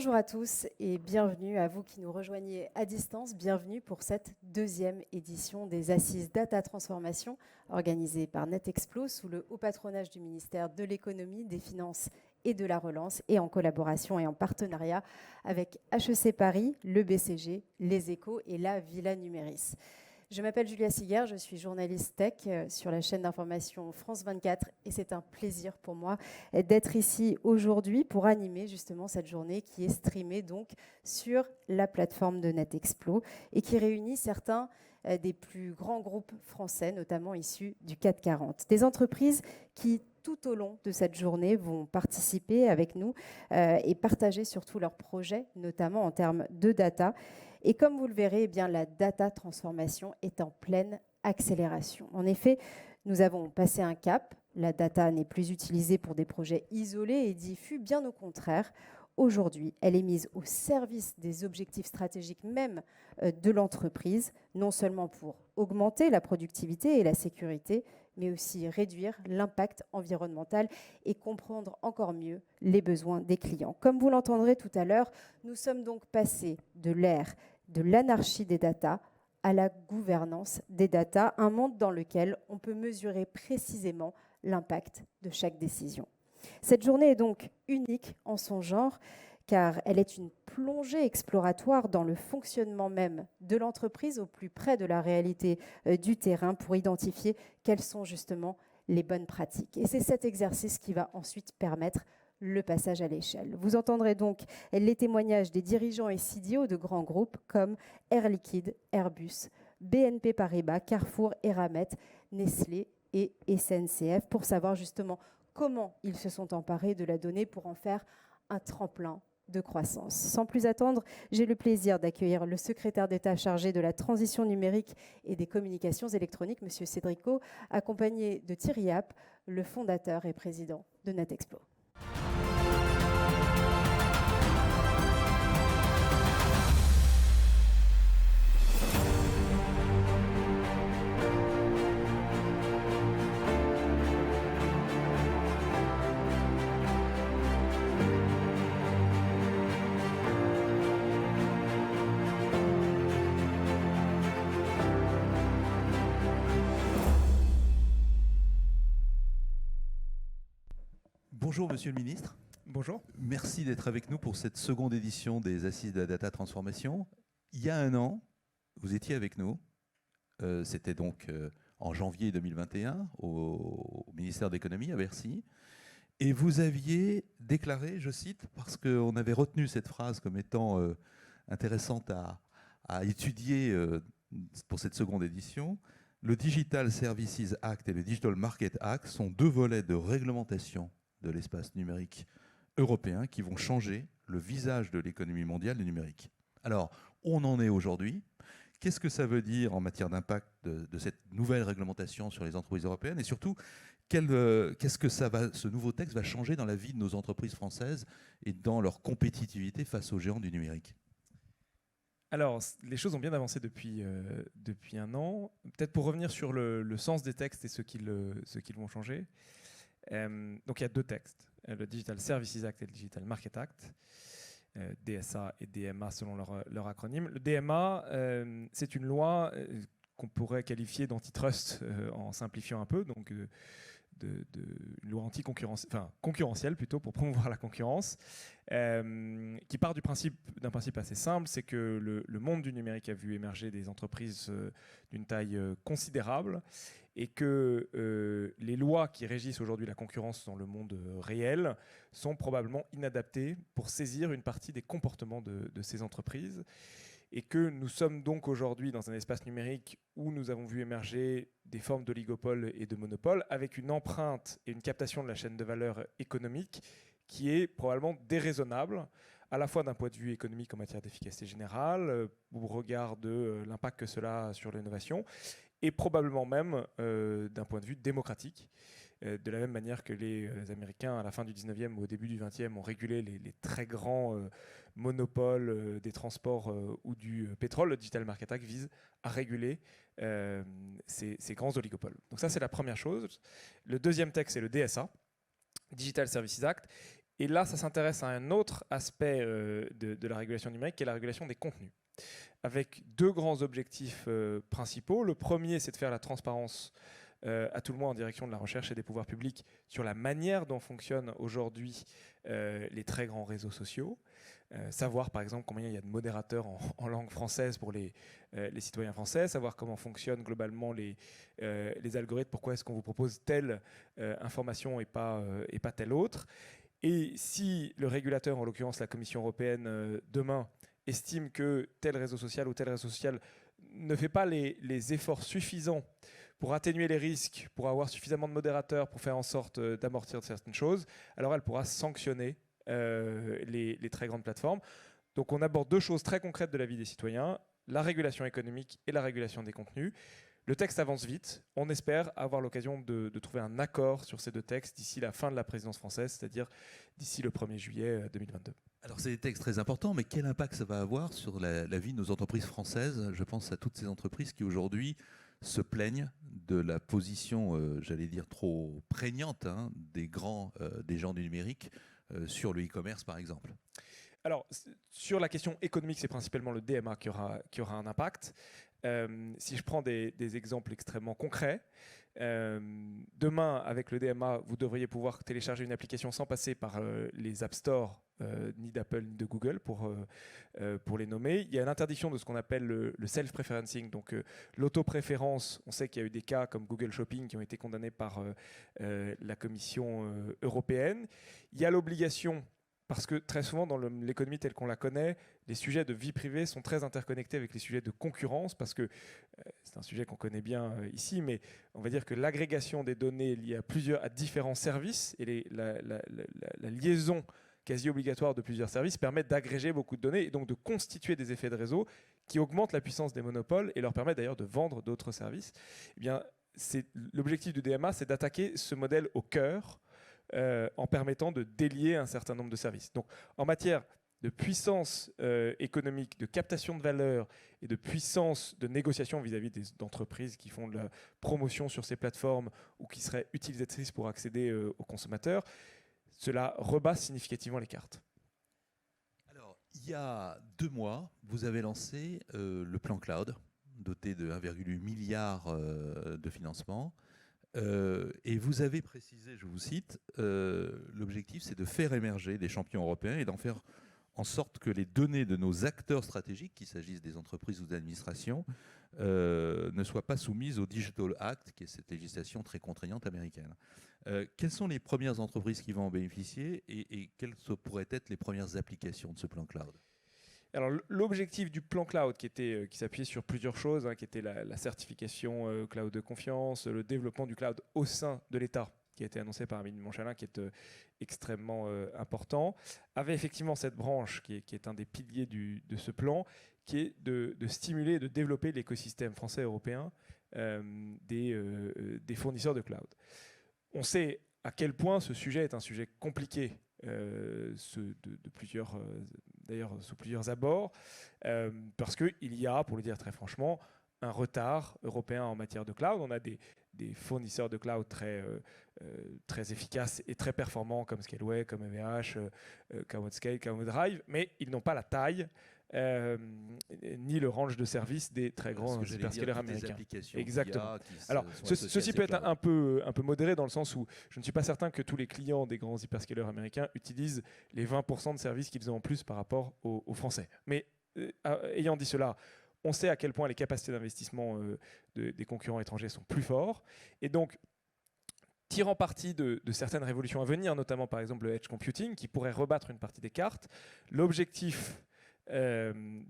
Bonjour à tous et bienvenue à vous qui nous rejoignez à distance. Bienvenue pour cette deuxième édition des Assises Data Transformation organisées par NetExplo sous le haut patronage du ministère de l'Économie, des Finances et de la Relance et en collaboration et en partenariat avec HEC Paris, le BCG, les Échos et la Villa Numéris. Je m'appelle Julia Siguer, je suis journaliste tech sur la chaîne d'information France 24 et c'est un plaisir pour moi d'être ici aujourd'hui pour animer justement cette journée qui est streamée donc sur la plateforme de NetExplo et qui réunit certains des plus grands groupes français, notamment issus du CAC 40. Des entreprises qui tout au long de cette journée vont participer avec nous et partager surtout leurs projets, notamment en termes de data. Et comme vous le verrez, eh bien, la data transformation est en pleine accélération. En effet, nous avons passé un cap. La data n'est plus utilisée pour des projets isolés et diffus, bien au contraire. Aujourd'hui, elle est mise au service des objectifs stratégiques même de l'entreprise, non seulement pour augmenter la productivité et la sécurité, mais aussi réduire l'impact environnemental et comprendre encore mieux les besoins des clients. Comme vous l'entendrez tout à l'heure, nous sommes donc passés de l'ère de l'anarchie des data à la gouvernance des data, un monde dans lequel on peut mesurer précisément l'impact de chaque décision. Cette journée est donc unique en son genre, car elle est une plongée exploratoire dans le fonctionnement même de l'entreprise au plus près de la réalité du terrain pour identifier quelles sont justement les bonnes pratiques. Et c'est cet exercice qui va ensuite permettre le passage à l'échelle. Vous entendrez donc les témoignages des dirigeants et CDO de grands groupes comme Air Liquide, Airbus, BNP Paribas, Carrefour, Eramet, Nestlé et SNCF pour savoir justement comment ils se sont emparés de la donnée pour en faire un tremplin de croissance. Sans plus attendre, j'ai le plaisir d'accueillir le secrétaire d'État chargé de la transition numérique et des communications électroniques, M. Cédrico, accompagné de Thierry App, le fondateur et président de NetExplo. Bonjour Monsieur le Ministre. Bonjour. Merci d'être avec nous pour cette seconde édition des Assises de la Data Transformation. Il y a un an, vous étiez avec nous. C'était donc en janvier 2021 au ministère de l'Économie à Bercy. Et vous aviez déclaré, je cite, parce qu'on avait retenu cette phrase comme étant intéressante à étudier pour cette seconde édition, le Digital Services Act et le Digital Market Act sont deux volets de réglementation de l'espace numérique européen qui vont changer le visage de l'économie mondiale du numérique. Alors, on en est aujourd'hui. Qu'est-ce que ça veut dire en matière d'impact de cette nouvelle réglementation sur les entreprises européennes? Et surtout, qu'est-ce que ce nouveau texte va changer dans la vie de nos entreprises françaises et dans leur compétitivité face aux géants du numérique? Alors, les choses ont bien avancé depuis un an. Peut-être pour revenir sur le sens des textes et ce qu'ils vont changer. Donc il y a deux textes, le Digital Services Act et le Digital Market Act, DSA et DMA selon leur acronyme. Le DMA, c'est une loi qu'on pourrait qualifier d'antitrust en simplifiant un peu, donc une loi concurrentielle plutôt pour promouvoir la concurrence, qui part d'un principe assez simple, c'est que le monde du numérique a vu émerger des entreprises d'une taille considérable et que les lois qui régissent aujourd'hui la concurrence dans le monde réel sont probablement inadaptées pour saisir une partie des comportements de ces entreprises. Et que nous sommes donc aujourd'hui dans un espace numérique où nous avons vu émerger des formes d'oligopole et de monopole avec une empreinte et une captation de la chaîne de valeur économique qui est probablement déraisonnable, à la fois d'un point de vue économique en matière d'efficacité générale, au regard de l'impact que cela a sur l'innovation, et probablement même d'un point de vue démocratique. De la même manière que les Américains, à la fin du 19e ou au début du 20e, ont régulé les très grands monopoles des transports ou du pétrole, le Digital Market Act vise à réguler ces grands oligopoles. Donc ça, c'est la première chose. Le deuxième texte, c'est le DSA, Digital Services Act. Et là, ça s'intéresse à un autre aspect de la régulation numérique, qui est la régulation des contenus, avec deux grands objectifs principaux. Le premier, c'est de faire la transparence à tout le moins en direction de la recherche et des pouvoirs publics sur la manière dont fonctionnent aujourd'hui les très grands réseaux sociaux. Savoir par exemple combien il y a de modérateurs en langue française pour les citoyens français, savoir comment fonctionnent globalement les algorithmes, pourquoi est-ce qu'on vous propose telle information et pas telle autre. Et si le régulateur, en l'occurrence la Commission européenne, demain estime que tel réseau social ou tel réseau social ne fait pas les efforts suffisants pour atténuer les risques, pour avoir suffisamment de modérateurs, pour faire en sorte d'amortir certaines choses, alors elle pourra sanctionner les très grandes plateformes. Donc on aborde deux choses très concrètes de la vie des citoyens, la régulation économique et la régulation des contenus. Le texte avance vite. On espère avoir l'occasion de trouver un accord sur ces deux textes d'ici la fin de la présidence française, c'est-à-dire d'ici le 1er juillet 2022. Alors c'est des textes très importants, mais quel impact ça va avoir sur la vie de nos entreprises françaises? Je pense à toutes ces entreprises qui aujourd'hui se plaignent de la position, j'allais dire, trop prégnante des gens du numérique sur le e-commerce par exemple. Alors, sur la question économique, c'est principalement le DMA qui aura un impact. Si je prends des exemples extrêmement concrets, demain, avec le DMA, vous devriez pouvoir télécharger une application sans passer par les App Store, ni d'Apple ni de Google, pour les nommer. Il y a l'interdiction de ce qu'on appelle le self-preferencing, donc l'autopréférence. On sait qu'il y a eu des cas comme Google Shopping qui ont été condamnés par la Commission européenne. Il y a l'obligation, parce que très souvent, dans l'économie telle qu'on la connaît, les sujets de vie privée sont très interconnectés avec les sujets de concurrence, parce que c'est un sujet qu'on connaît bien ici, mais on va dire que l'agrégation des données liées à différents services et la liaison quasi obligatoire de plusieurs services permet d'agréger beaucoup de données et donc de constituer des effets de réseau qui augmentent la puissance des monopoles et leur permettent d'ailleurs de vendre d'autres services. Eh bien, l'objectif du DMA, c'est d'attaquer ce modèle au cœur, en permettant de délier un certain nombre de services. Donc, en matière de puissance économique, de captation de valeur et de puissance de négociation vis-à-vis d'entreprises qui font de la promotion sur ces plateformes ou qui seraient utilisatrices pour accéder aux consommateurs, cela rebat significativement les cartes. Alors, il y a 2 mois, vous avez lancé le plan Cloud, doté de 1,8 milliard de financement. Et vous avez précisé, je vous cite, l'objectif c'est de faire émerger des champions européens et d'en faire en sorte que les données de nos acteurs stratégiques, qu'il s'agisse des entreprises ou d'administrations, ne soient pas soumises au Digital Act, qui est cette législation très contraignante américaine. Quelles sont les premières entreprises qui vont en bénéficier et quelles pourraient être les premières applications de ce plan cloud ? Alors, l'objectif du plan cloud, qui s'appuyait sur plusieurs choses, qui était la certification cloud de confiance, le développement du cloud au sein de l'État, qui a été annoncé par Amélie de Montchalin, qui est extrêmement important, avait effectivement cette branche qui est un des piliers de ce plan, qui est de stimuler et de développer l'écosystème français et européen des fournisseurs de cloud. On sait à quel point ce sujet est un sujet compliqué, d'ailleurs sous plusieurs abords, parce qu'il y a, pour le dire très franchement, un retard européen en matière de cloud. On a des fournisseurs de cloud très efficaces et très performants comme Scaleway, comme EVH, Cloud-Scale, Cloud-Drive, mais ils n'ont pas la taille ni le range de services des très grands hyperscalers américains. Exactement. Alors, ceci peut être un peu modéré dans le sens où je ne suis pas certain que tous les clients des grands hyperscalers américains utilisent les 20% de services qu'ils ont en plus par rapport aux Français. Mais ayant dit cela, on sait à quel point les capacités d'investissement des concurrents étrangers sont plus forts. Et donc, tirant parti de certaines révolutions à venir, notamment par exemple le edge computing, qui pourrait rebattre une partie des cartes, l'objectif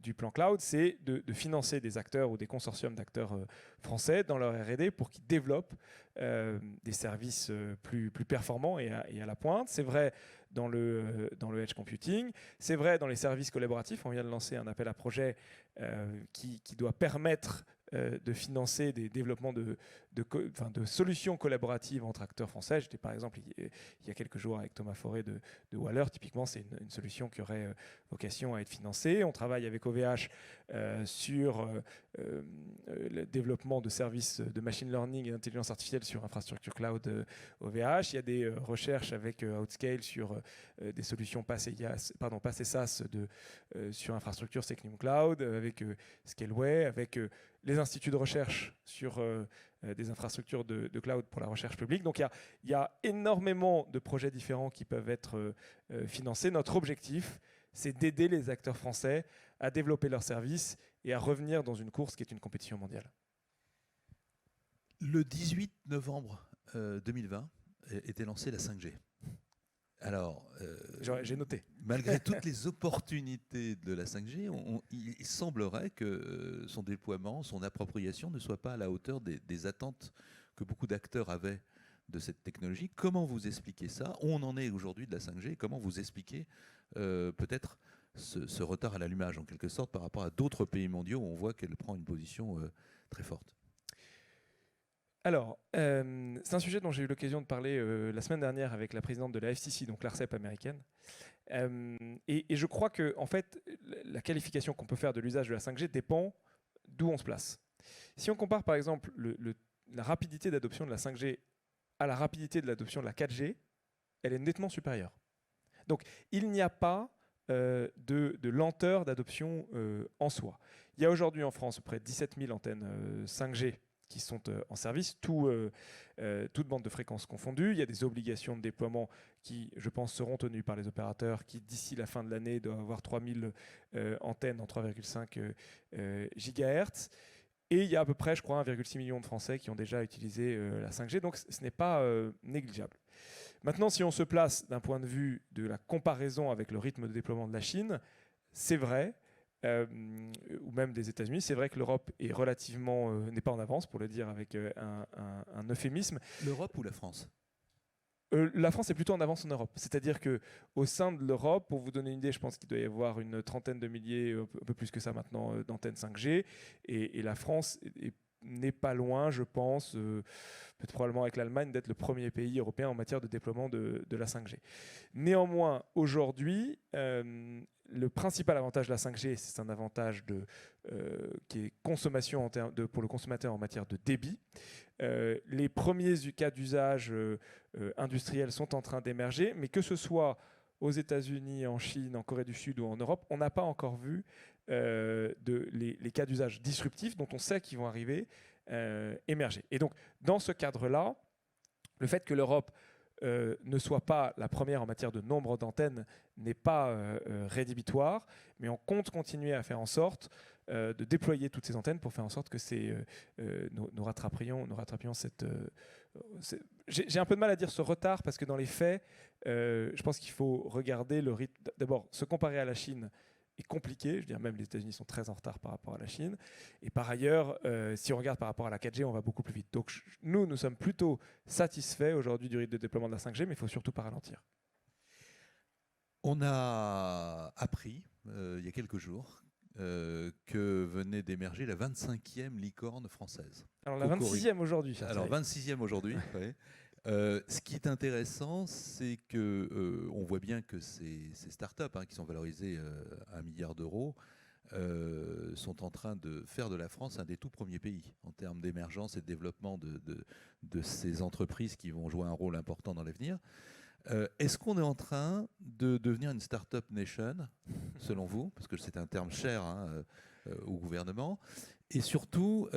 du plan cloud, c'est de financer des acteurs ou des consortiums d'acteurs français dans leur R&D pour qu'ils développent des services plus performants et à la pointe. C'est vrai dans le edge computing, c'est vrai dans les services collaboratifs. On vient de lancer un appel à projet qui doit permettre de financer des développements de solutions collaboratives entre acteurs français. J'étais par exemple il y a quelques jours avec Thomas Forêt de Waller. Typiquement, c'est une solution qui aurait vocation à être financée. On travaille avec OVH sur le développement de services de machine learning et d'intelligence artificielle sur infrastructure cloud OVH. Il y a des recherches avec Outscale sur des solutions PaaS et SaaS sur infrastructure Secnum Cloud, avec Scaleway, avec les instituts de recherche sur des infrastructures de cloud pour la recherche publique. Donc il y a énormément de projets différents qui peuvent être financés. Notre objectif, c'est d'aider les acteurs français à développer leurs services et à revenir dans une course qui est une compétition mondiale. Le 18 novembre 2020 était lancée la 5G. Alors, j'ai noté. Malgré toutes les opportunités de la 5G, il semblerait que son déploiement, son appropriation ne soit pas à la hauteur des attentes que beaucoup d'acteurs avaient de cette technologie. Comment vous expliquez ça? Où on en est aujourd'hui de la 5G? Comment vous expliquez peut-être ce retard à l'allumage, en quelque sorte, par rapport à d'autres pays mondiaux où on voit qu'elle prend une position très forte? Alors, c'est un sujet dont j'ai eu l'occasion de parler la semaine dernière avec la présidente de la FCC, donc l'ARCEP américaine. Et je crois que, en fait, la qualification qu'on peut faire de l'usage de la 5G dépend d'où on se place. Si on compare, par exemple, la rapidité d'adoption de la 5G à la rapidité de l'adoption de la 4G, elle est nettement supérieure. Donc, il n'y a pas de lenteur d'adoption en soi. Il y a aujourd'hui en France près de 17 000 antennes 5G qui sont en service, toutes bandes de fréquences confondues. Il y a des obligations de déploiement qui, je pense, seront tenues par les opérateurs qui, d'ici la fin de l'année, doivent avoir 3000 antennes en 3,5 GHz. Et il y a à peu près, je crois, 1,6 million de Français qui ont déjà utilisé la 5G. Donc, ce n'est pas négligeable. Maintenant, si on se place d'un point de vue de la comparaison avec le rythme de déploiement de la Chine, c'est vrai, ou même des États-Unis, c'est vrai que l'Europe est relativement n'est pas en avance, pour le dire avec un euphémisme. L'Europe ou la France? La France est plutôt en avance en Europe. C'est-à-dire qu'au sein de l'Europe, pour vous donner une idée, je pense qu'il doit y avoir une trentaine de milliers, un peu plus que ça maintenant, d'antennes 5G. Et la France n'est pas loin, je pense, peut-être probablement avec l'Allemagne, d'être le premier pays européen en matière de déploiement de la 5G. Néanmoins, aujourd'hui, le principal avantage de la 5G, c'est un avantage qui est consommation pour le consommateur en matière de débit. Les premiers cas d'usage industriels sont en train d'émerger, mais que ce soit aux États-Unis, en Chine, en Corée du Sud ou en Europe, on n'a pas encore vu les cas d'usage disruptifs dont on sait qu'ils vont arriver émerger. Et donc, dans ce cadre-là, le fait que l'Europe ne soit pas la première en matière de nombre d'antennes n'est pas rédhibitoire, mais on compte continuer à faire en sorte de déployer toutes ces antennes pour faire en sorte que nous rattrapions cette... J'ai un peu de mal à dire ce retard parce que dans les faits, je pense qu'il faut regarder le rythme. D'abord, se comparer à la Chine est compliqué. Je veux dire, même les États-Unis sont très en retard par rapport à la Chine. Et par ailleurs, si on regarde par rapport à la 4G, on va beaucoup plus vite. Donc nous sommes plutôt satisfaits aujourd'hui du rythme de déploiement de la 5G, mais il ne faut surtout pas ralentir. On a appris il y a quelques jours que venait d'émerger la 25e licorne française. Alors la 26e aujourd'hui. Alors 26e aujourd'hui, oui. Ce qui est intéressant, c'est qu'on voit bien que ces startups qui sont valorisées à 1 milliard d'euros sont en train de faire de la France un des tout premiers pays en termes d'émergence et de développement de ces entreprises qui vont jouer un rôle important dans l'avenir. Est-ce qu'on est en train de devenir une startup nation, selon vous? Parce que c'est un terme cher au gouvernement. Et surtout,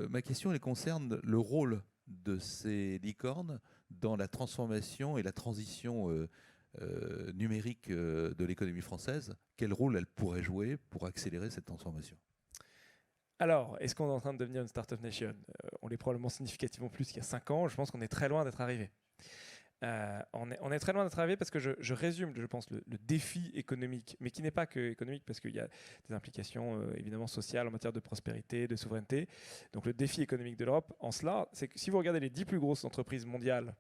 ma question elle concerne le rôle de ces licornes dans la transformation et la transition numérique de l'économie française. Quel rôle elles pourraient jouer pour accélérer cette transformation? Alors, est-ce qu'on est en train de devenir une startup nation? On l'est probablement significativement plus qu'il y a 5 ans. Je pense qu'on est très loin d'être arrivé. On est très loin d'être arrivé parce que je résume, je pense, le défi économique, mais qui n'est pas que économique parce qu'il y a des implications évidemment sociales en matière de prospérité, de souveraineté. Donc le défi économique de l'Europe, en cela, c'est que si vous regardez les 10 plus grosses entreprises mondiales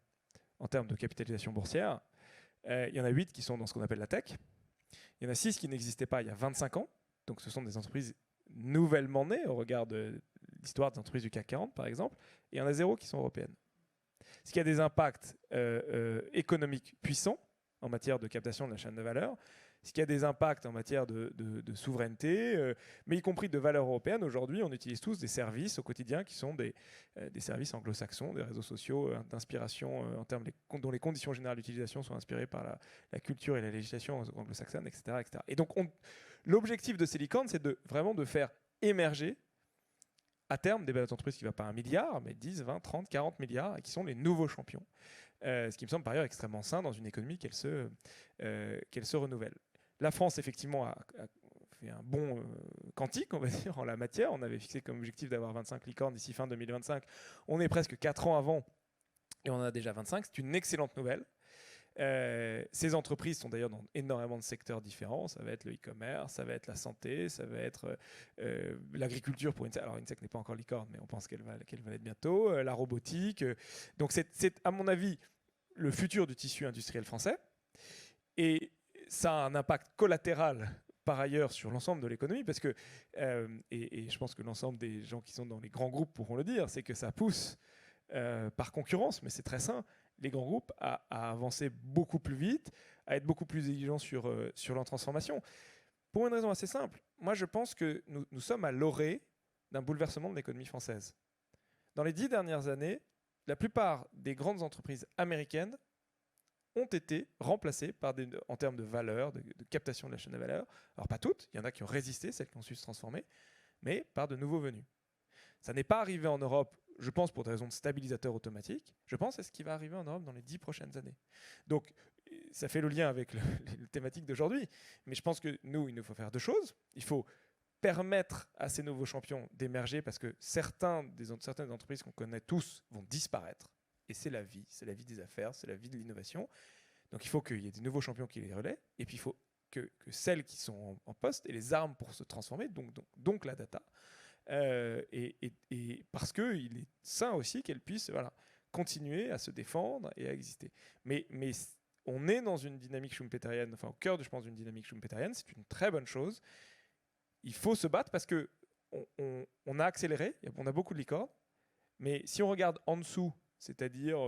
en termes de capitalisation boursière, il y en a 8 qui sont dans ce qu'on appelle la tech. Il y en a 6 qui n'existaient pas il y a 25 ans. Donc ce sont des entreprises nouvellement nées au regard de l'histoire des entreprises du CAC 40, par exemple, et il y en a 0 qui sont européennes. Ce qui a des impacts économiques puissants en matière de captation de la chaîne de valeur, ce qui a des impacts en matière de souveraineté, mais y compris de valeur européenne. Aujourd'hui, on utilise tous des services au quotidien qui sont des services anglo-saxons, des réseaux sociaux d'inspiration dont les conditions générales d'utilisation sont inspirées par la culture et la législation anglo-saxonne, etc., etc. Et donc, l'objectif de ces licornes, c'est vraiment de faire émerger à terme des belles entreprises qui ne vont pas 1 milliard, mais 10, 20, 30, 40 milliards, et qui sont les nouveaux champions. Ce qui me semble par ailleurs extrêmement sain dans une économie qu'elle se renouvelle. La France, effectivement, a fait un bon quantique, on va dire, en la matière. On avait fixé comme objectif d'avoir 25 licornes d'ici fin 2025. On est presque 4 ans avant et on en a déjà 25. C'est une excellente nouvelle. Ces entreprises sont d'ailleurs dans énormément de secteurs différents. Ça va être le e-commerce, ça va être la santé, ça va être l'agriculture pour Insect. Alors Insect n'est pas encore licorne, mais on pense qu'elle va l'être bientôt. La robotique. Donc c'est à mon avis le futur du tissu industriel français. Et ça a un impact collatéral par ailleurs sur l'ensemble de l'économie, parce que, et je pense que l'ensemble des gens qui sont dans les grands groupes pourront le dire, c'est que ça pousse par concurrence, mais c'est très sain, les grands groupes à avancer beaucoup plus vite, à être beaucoup plus exigeants sur leur transformation. Pour une raison assez simple, moi je pense que nous sommes à l'orée d'un bouleversement de l'économie française. Dans les 10 dernières années, la plupart des grandes entreprises américaines ont été remplacées en termes de valeur, de captation de la chaîne de valeur. Alors pas toutes, il y en a qui ont résisté, celles qui ont su se transformer, mais par de nouveaux venus. Ça n'est pas arrivé en Europe, je pense, pour des raisons de stabilisateur automatique. Je pense que c'est ce qui va arriver en Europe dans les 10 prochaines années. Donc, ça fait le lien avec les thématiques d'aujourd'hui. Mais je pense que nous, il nous faut faire deux choses. Il faut permettre à ces nouveaux champions d'émerger parce que certaines entreprises qu'on connaît tous vont disparaître. Et c'est la vie des affaires, c'est la vie de l'innovation. Donc, il faut qu'il y ait des nouveaux champions qui les relaient. Et puis, il faut que celles qui sont en poste aient les armes pour se transformer, donc la data. Et parce qu'il est sain aussi qu'elle puisse continuer à se défendre et à exister. Mais on est dans une dynamique schumpeterienne, enfin au cœur, je pense, d'une dynamique schumpeterienne. C'est une très bonne chose. Il faut se battre parce qu'on a accéléré, on a beaucoup de licornes, mais si on regarde en dessous, c'est-à-dire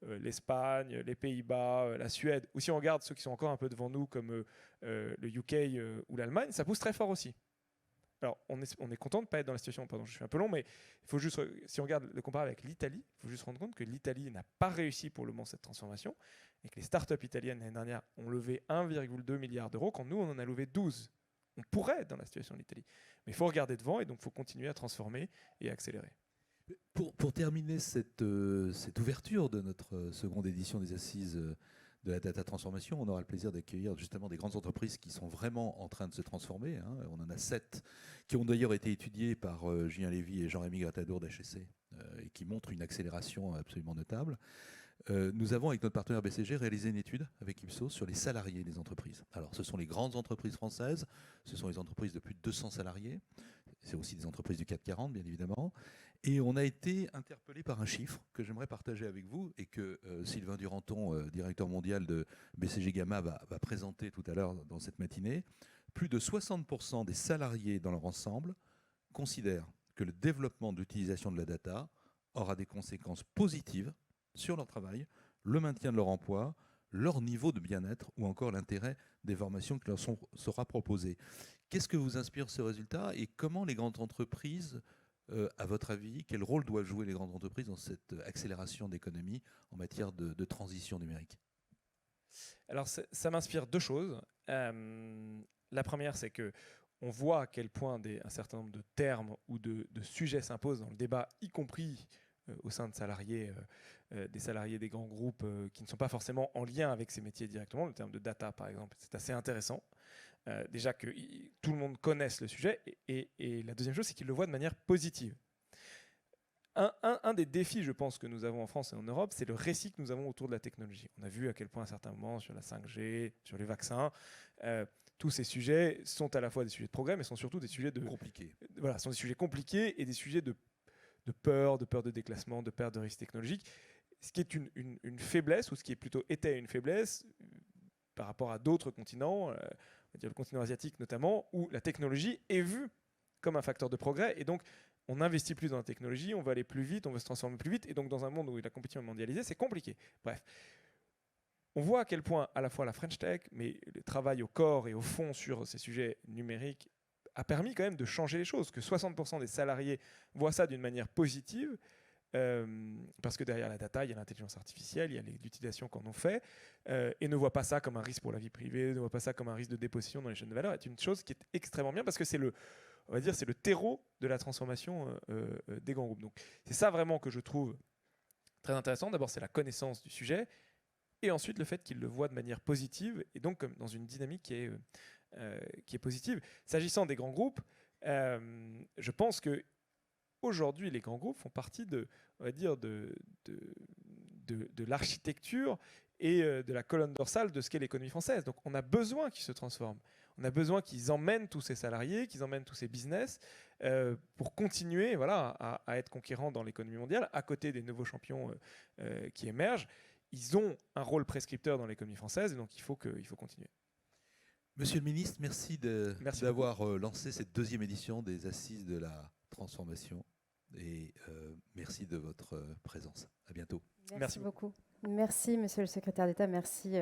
l'Espagne, les Pays-Bas, la Suède, ou si on regarde ceux qui sont encore un peu devant nous comme le UK ou l'Allemagne, ça pousse très fort aussi. Alors, on est content de ne pas être dans la situation, pardon, je suis un peu long, mais il faut juste, si on regarde le comparer avec l'Italie, il faut juste se rendre compte que l'Italie n'a pas réussi pour le moment cette transformation et que les startups italiennes l'année dernière ont levé 1,2 milliard d'euros quand nous, on en a levé 12. On pourrait être dans la situation de l'Italie. Mais il faut regarder devant et donc il faut continuer à transformer et accélérer. Pour terminer cette ouverture de notre seconde édition des Assises de la data transformation, on aura le plaisir d'accueillir justement des grandes entreprises qui sont vraiment en train de se transformer. On en a 7 qui ont d'ailleurs été étudiées par Julien Lévy et Jean-Rémy Gratadour d'HEC et qui montrent une accélération absolument notable. Nous avons, avec notre partenaire BCG, réalisé une étude avec Ipsos sur les salariés des entreprises. Alors, ce sont les grandes entreprises françaises, ce sont les entreprises de plus de 200 salariés, c'est aussi des entreprises du CAC 40, bien évidemment. Et on a été interpellé par un chiffre que j'aimerais partager avec vous et que Sylvain Duranton, directeur mondial de BCG Gamma, va présenter tout à l'heure dans cette matinée. Plus de 60% des salariés dans leur ensemble considèrent que le développement de l'utilisation de la data aura des conséquences positives sur leur travail, le maintien de leur emploi, leur niveau de bien-être ou encore l'intérêt des formations qui leur sera proposées. Qu'est-ce que vous inspire ce résultat et comment les grandes entreprises, à votre avis, quel rôle doivent jouer les grandes entreprises dans cette accélération d'économie en matière de transition numérique ? Alors ça m'inspire deux choses. La première, c'est que on voit à quel point un certain nombre de termes ou de sujets s'imposent dans le débat, y compris au sein de salariés, des salariés des grands groupes qui ne sont pas forcément en lien avec ces métiers directement. Le terme de data, par exemple, c'est assez intéressant. Déjà que tout le monde connaisse le sujet. Et la deuxième chose, c'est qu'ils le voient de manière positive. Un des défis, je pense, que nous avons en France et en Europe, c'est le récit que nous avons autour de la technologie. On a vu à quel point, à certains moments, sur la 5G, sur les vaccins, tous ces sujets sont à la fois des sujets de progrès, mais sont surtout des sujets compliqués. Voilà, sont des sujets compliqués et des sujets de peur de déclassement, de perte de risque technologique, ce qui est une faiblesse, ou ce qui était une faiblesse par rapport à d'autres continents, on va dire le continent asiatique notamment, où la technologie est vue comme un facteur de progrès. Et donc, on investit plus dans la technologie, on veut aller plus vite, on veut se transformer plus vite. Et donc, dans un monde où la compétition est mondialisée, c'est compliqué. Bref. On voit à quel point, à la fois la French Tech, mais le travail au corps et au fond sur ces sujets numériques a permis quand même de changer les choses, que 60% des salariés voient ça d'une manière positive, parce que derrière la data, il y a l'intelligence artificielle, il y a l'utilisation qu'on en fait, et ne voient pas ça comme un risque pour la vie privée, ne voient pas ça comme un risque de dépossession dans les chaînes de valeur. C'est une chose qui est extrêmement bien, parce que c'est on va dire, c'est le terreau de la transformation des grands groupes. Donc c'est ça vraiment que je trouve très intéressant. D'abord, c'est la connaissance du sujet, et ensuite le fait qu'ils le voient de manière positive, et donc comme dans une dynamique qui est positive. S'agissant des grands groupes, je pense que aujourd'hui, les grands groupes font partie on va dire, de l'architecture et de la colonne dorsale de ce qu'est l'économie française. Donc, on a besoin qu'ils se transforment. On a besoin qu'ils emmènent tous ces salariés, qu'ils emmènent tous ces business pour continuer à être conquérants dans l'économie mondiale, à côté des nouveaux champions qui émergent. Ils ont un rôle prescripteur dans l'économie française, et donc il faut continuer. Monsieur le ministre, merci Merci d'avoir lancé cette deuxième édition des Assises de la transformation, et merci de votre présence. À bientôt. Merci beaucoup. Merci, monsieur le secrétaire d'État. Merci,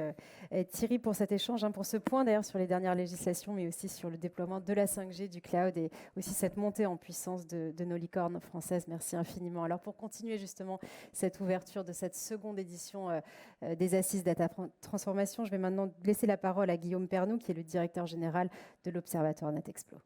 Thierry, pour cet échange, pour ce point d'ailleurs sur les dernières législations, mais aussi sur le déploiement de la 5G, du cloud, et aussi cette montée en puissance de nos licornes françaises. Merci infiniment. Alors, pour continuer justement cette ouverture de cette seconde édition des Assises Data Transformation, je vais maintenant laisser la parole à Guillaume Pernoud, qui est le directeur général de l'Observatoire NetExplo.